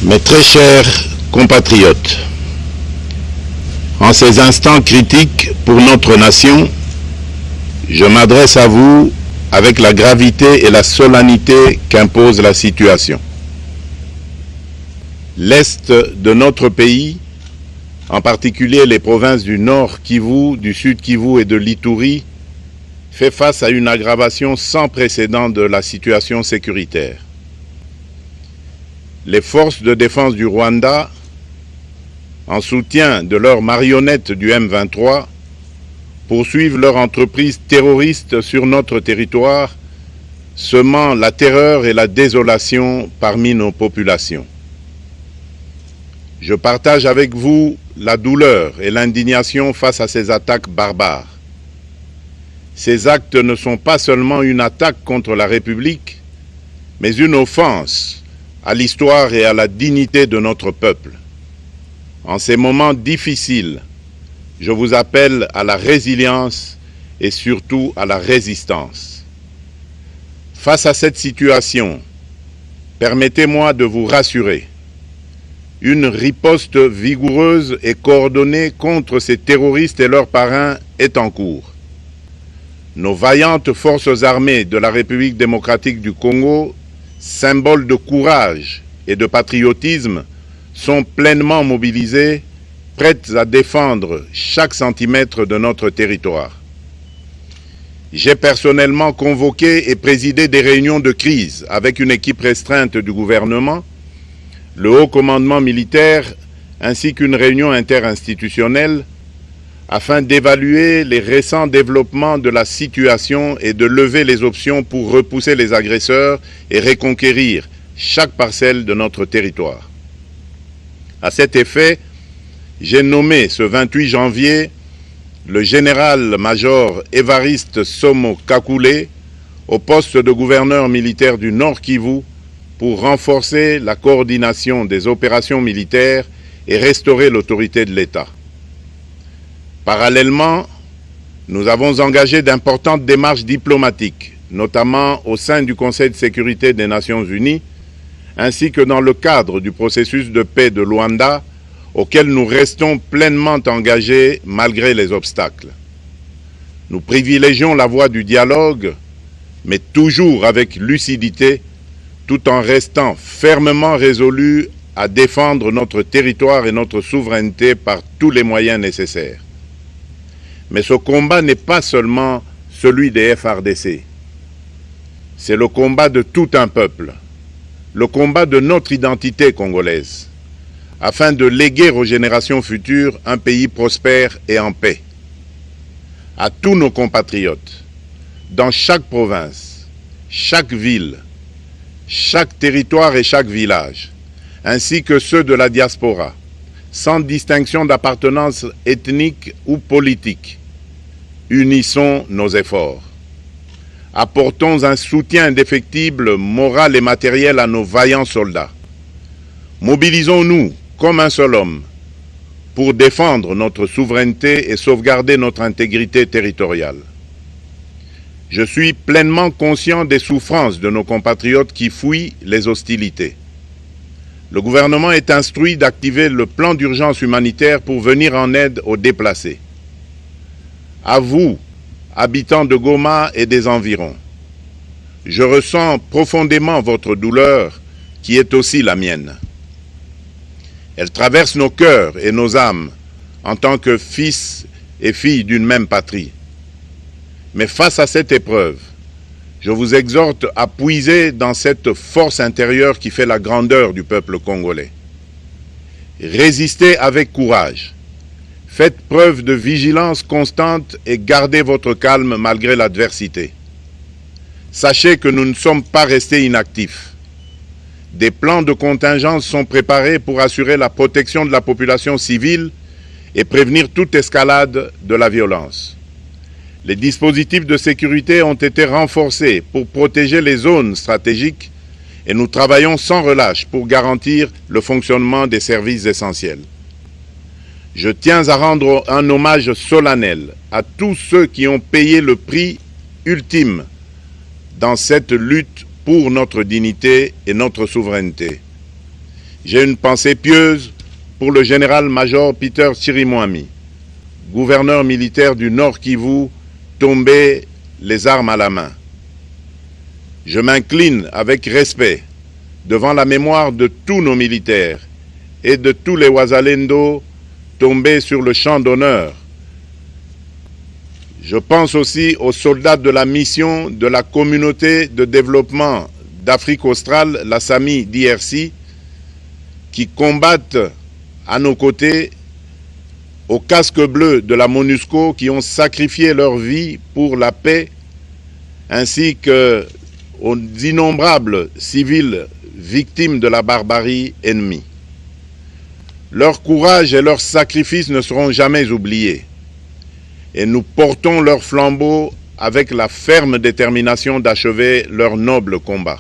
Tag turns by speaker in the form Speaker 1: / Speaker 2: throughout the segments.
Speaker 1: Mes très chers compatriotes, en ces instants critiques pour notre nation, je m'adresse à vous avec la gravité et la solennité qu'impose la situation. L'Est de notre pays, en particulier les provinces du Nord Kivu, du Sud Kivu et de l'Ituri, fait face à une aggravation sans précédent de la situation sécuritaire. Les forces de défense du Rwanda, en soutien de leurs marionnettes du M23, poursuivent leur entreprise terroriste sur notre territoire, semant la terreur et la désolation parmi nos populations. Je partage avec vous la douleur et l'indignation face à ces attaques barbares. Ces actes ne sont pas seulement une attaque contre la République, mais une offense à l'histoire et à la dignité de notre peuple. En ces moments difficiles, je vous appelle à la résilience et surtout à la résistance. Face à cette situation, permettez-moi de vous rassurer. Une riposte vigoureuse et coordonnée contre ces terroristes et leurs parrains est en cours. Nos vaillantes forces armées de la République démocratique du Congo, symboles de courage et de patriotisme, sont pleinement mobilisées, prêtes à défendre chaque centimètre de notre territoire. J'ai personnellement convoqué et présidé des réunions de crise avec une équipe restreinte du gouvernement, le haut commandement militaire ainsi qu'une réunion interinstitutionnelle afin d'évaluer les récents développements de la situation et de lever les options pour repousser les agresseurs et reconquérir chaque parcelle de notre territoire. À cet effet, j'ai nommé ce 28 janvier le général-major Évariste Somo Kakule au poste de gouverneur militaire du Nord Kivu pour renforcer la coordination des opérations militaires et restaurer l'autorité de l'État. Parallèlement, nous avons engagé d'importantes démarches diplomatiques, notamment au sein du Conseil de sécurité des Nations Unies, ainsi que dans le cadre du processus de paix de Luanda, auquel nous restons pleinement engagés malgré les obstacles. Nous privilégions la voie du dialogue, mais toujours avec lucidité, tout en restant fermement résolus à défendre notre territoire et notre souveraineté par tous les moyens nécessaires. Mais ce combat n'est pas seulement celui des FARDC. C'est le combat de tout un peuple, le combat de notre identité congolaise, afin de léguer aux générations futures un pays prospère et en paix. À tous nos compatriotes, dans chaque province, chaque ville, chaque territoire et chaque village, ainsi que ceux de la diaspora, sans distinction d'appartenance ethnique ou politique, unissons nos efforts. Apportons un soutien indéfectible, moral et matériel à nos vaillants soldats. Mobilisons-nous comme un seul homme pour défendre notre souveraineté et sauvegarder notre intégrité territoriale. Je suis pleinement conscient des souffrances de nos compatriotes qui fuient les hostilités. Le gouvernement est instruit d'activer le plan d'urgence humanitaire pour venir en aide aux déplacés. À vous, habitants de Goma et des environs, je ressens profondément votre douleur qui est aussi la mienne. Elle traverse nos cœurs et nos âmes en tant que fils et filles d'une même patrie. Mais face à cette épreuve, je vous exhorte à puiser dans cette force intérieure qui fait la grandeur du peuple congolais. Résistez avec courage. Faites preuve de vigilance constante et gardez votre calme malgré l'adversité. Sachez que nous ne sommes pas restés inactifs. Des plans de contingence sont préparés pour assurer la protection de la population civile et prévenir toute escalade de la violence. Les dispositifs de sécurité ont été renforcés pour protéger les zones stratégiques et nous travaillons sans relâche pour garantir le fonctionnement des services essentiels. Je tiens à rendre un hommage solennel à tous ceux qui ont payé le prix ultime dans cette lutte pour notre dignité et notre souveraineté. J'ai une pensée pieuse pour le général-major Peter Chirimwami, gouverneur militaire du Nord Kivu, tombé les armes à la main. Je m'incline avec respect devant la mémoire de tous nos militaires et de tous les Wazalendo tombés sur le champ d'honneur. Je pense aussi aux soldats de la mission de la communauté de développement d'Afrique australe, la SAMI DRC, qui combattent à nos côtés, aux casques bleus de la MONUSCO, qui ont sacrifié leur vie pour la paix, ainsi qu'aux innombrables civils victimes de la barbarie ennemie. Leur courage et leur sacrifice ne seront jamais oubliés, et nous portons leur flambeau avec la ferme détermination d'achever leur noble combat.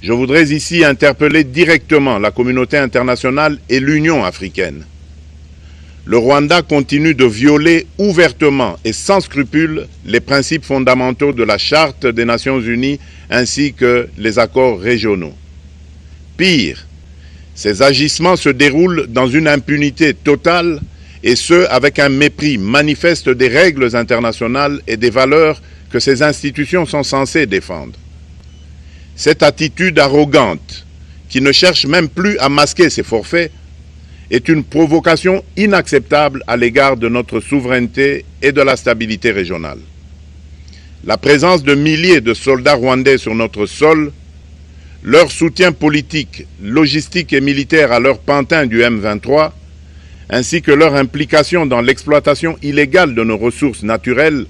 Speaker 1: Je voudrais ici interpeller directement la communauté internationale et l'Union africaine. Le Rwanda continue de violer ouvertement et sans scrupule les principes fondamentaux de la Charte des Nations Unies ainsi que les accords régionaux. Pire, ces agissements se déroulent dans une impunité totale et ce, avec un mépris manifeste des règles internationales et des valeurs que ces institutions sont censées défendre. Cette attitude arrogante, qui ne cherche même plus à masquer ses forfaits, est une provocation inacceptable à l'égard de notre souveraineté et de la stabilité régionale. La présence de milliers de soldats rwandais sur notre sol, leur soutien politique, logistique et militaire à leur pantin du M23, ainsi que leur implication dans l'exploitation illégale de nos ressources naturelles,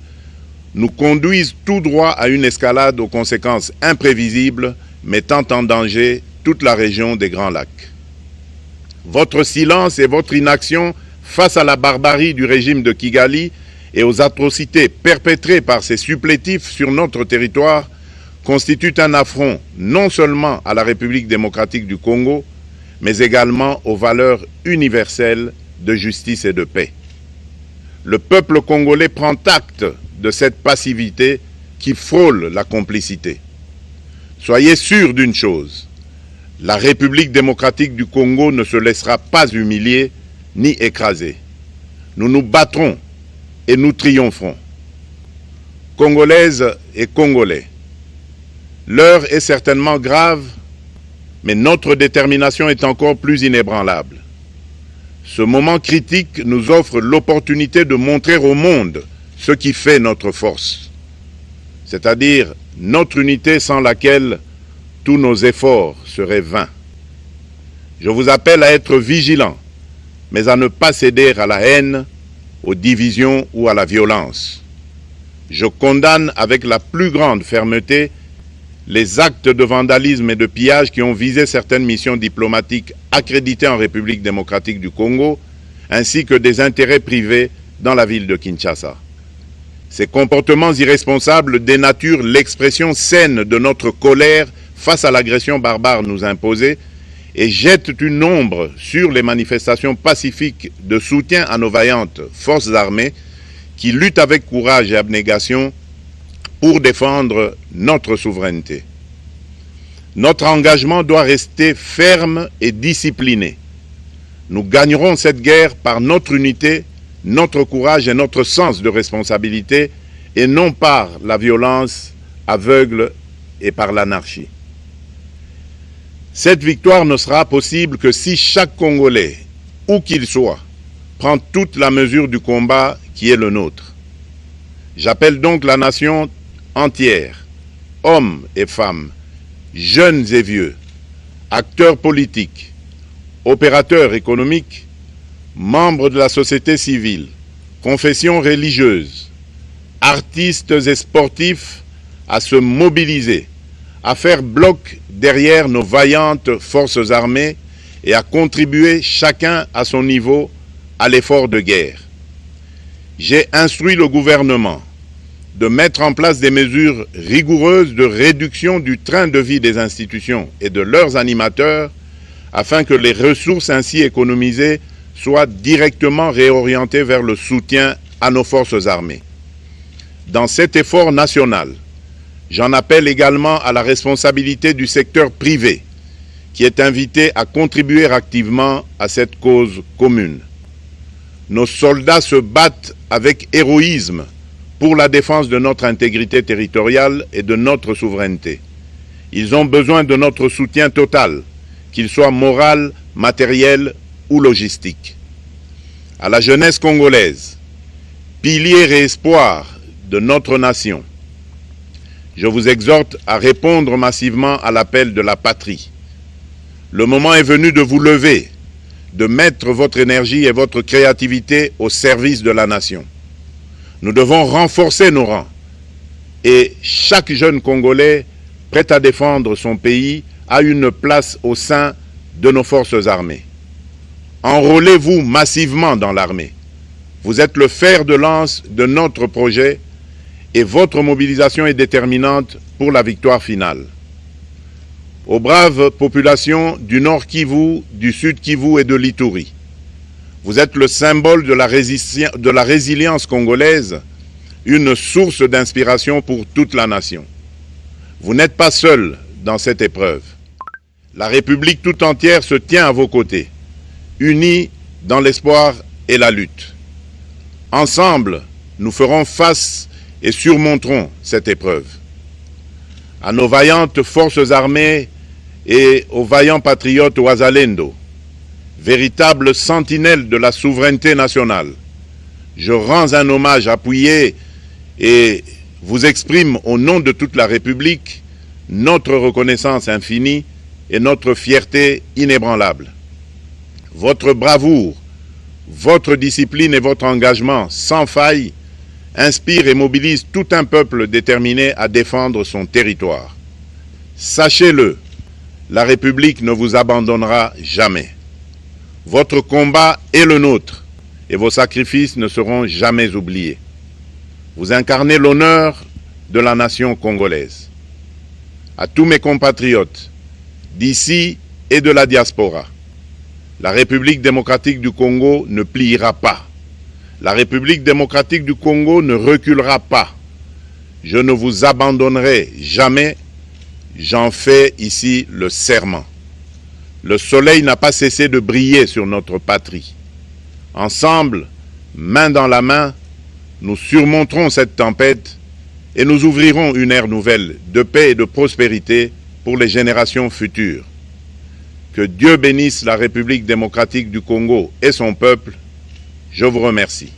Speaker 1: nous conduisent tout droit à une escalade aux conséquences imprévisibles, mettant en danger toute la région des Grands Lacs. Votre silence et votre inaction face à la barbarie du régime de Kigali et aux atrocités perpétrées par ces supplétifs sur notre territoire constituent un affront non seulement à la République démocratique du Congo, mais également aux valeurs universelles de justice et de paix. Le peuple congolais prend acte de cette passivité qui frôle la complicité. Soyez sûrs d'une chose, la République démocratique du Congo ne se laissera pas humilier ni écraser. Nous nous battrons et nous triompherons. Congolaises et Congolais, l'heure est certainement grave, mais notre détermination est encore plus inébranlable. Ce moment critique nous offre l'opportunité de montrer au monde ce qui fait notre force, c'est-à-dire notre unité sans laquelle tous nos efforts seraient vains. Je vous appelle à être vigilants, mais à ne pas céder à la haine, aux divisions ou à la violence. Je condamne avec la plus grande fermeté les actes de vandalisme et de pillage qui ont visé certaines missions diplomatiques accréditées en République démocratique du Congo, ainsi que des intérêts privés dans la ville de Kinshasa. Ces comportements irresponsables dénaturent l'expression saine de notre colère face à l'agression barbare nous imposée et jettent une ombre sur les manifestations pacifiques de soutien à nos vaillantes forces armées qui luttent avec courage et abnégation pour défendre notre souveraineté. Notre engagement doit rester ferme et discipliné. Nous gagnerons cette guerre par notre unité, notre courage et notre sens de responsabilité, et non par la violence aveugle et par l'anarchie. Cette victoire ne sera possible que si chaque Congolais, où qu'il soit, prend toute la mesure du combat qui est le nôtre. J'appelle donc la nation entière, hommes et femmes, jeunes et vieux, acteurs politiques, opérateurs économiques, membres de la société civile, confessions religieuses, artistes et sportifs à se mobiliser, à faire bloc derrière nos vaillantes forces armées et à contribuer chacun à son niveau à l'effort de guerre. J'ai instruit le gouvernement de mettre en place des mesures rigoureuses de réduction du train de vie des institutions et de leurs animateurs afin que les ressources ainsi économisées soient directement réorientées vers le soutien à nos forces armées. Dans cet effort national, j'en appelle également à la responsabilité du secteur privé qui est invité à contribuer activement à cette cause commune. Nos soldats se battent avec héroïsme pour la défense de notre intégrité territoriale et de notre souveraineté. Ils ont besoin de notre soutien total, qu'il soit moral, matériel ou logistique. À la jeunesse congolaise, pilier et espoir de notre nation, je vous exhorte à répondre massivement à l'appel de la patrie. Le moment est venu de vous lever, de mettre votre énergie et votre créativité au service de la nation. Nous devons renforcer nos rangs et chaque jeune Congolais prêt à défendre son pays a une place au sein de nos forces armées. Enrôlez-vous massivement dans l'armée. Vous êtes le fer de lance de notre projet et votre mobilisation est déterminante pour la victoire finale. Aux braves populations du Nord Kivu, du Sud Kivu et de l'Ituri, vous êtes le symbole de la résilience congolaise, une source d'inspiration pour toute la nation. Vous n'êtes pas seuls dans cette épreuve. La République tout entière se tient à vos côtés, unis dans l'espoir et la lutte. Ensemble, nous ferons face et surmonterons cette épreuve. À nos vaillantes forces armées et aux vaillants patriotes Wazalendo, véritables sentinelles de la souveraineté nationale, je rends un hommage appuyé et vous exprime au nom de toute la République notre reconnaissance infinie et notre fierté inébranlable. Votre bravoure, votre discipline et votre engagement sans faille inspirent et mobilisent tout un peuple déterminé à défendre son territoire. Sachez-le, la République ne vous abandonnera jamais. Votre combat est le nôtre et vos sacrifices ne seront jamais oubliés. Vous incarnez l'honneur de la nation congolaise. À tous mes compatriotes, d'ici et de la diaspora, la République démocratique du Congo ne pliera pas. La République démocratique du Congo ne reculera pas. Je ne vous abandonnerai jamais. J'en fais ici le serment. Le soleil n'a pas cessé de briller sur notre patrie. Ensemble, main dans la main, nous surmonterons cette tempête et nous ouvrirons une ère nouvelle de paix et de prospérité pour les générations futures. Que Dieu bénisse la République démocratique du Congo et son peuple. Je vous remercie.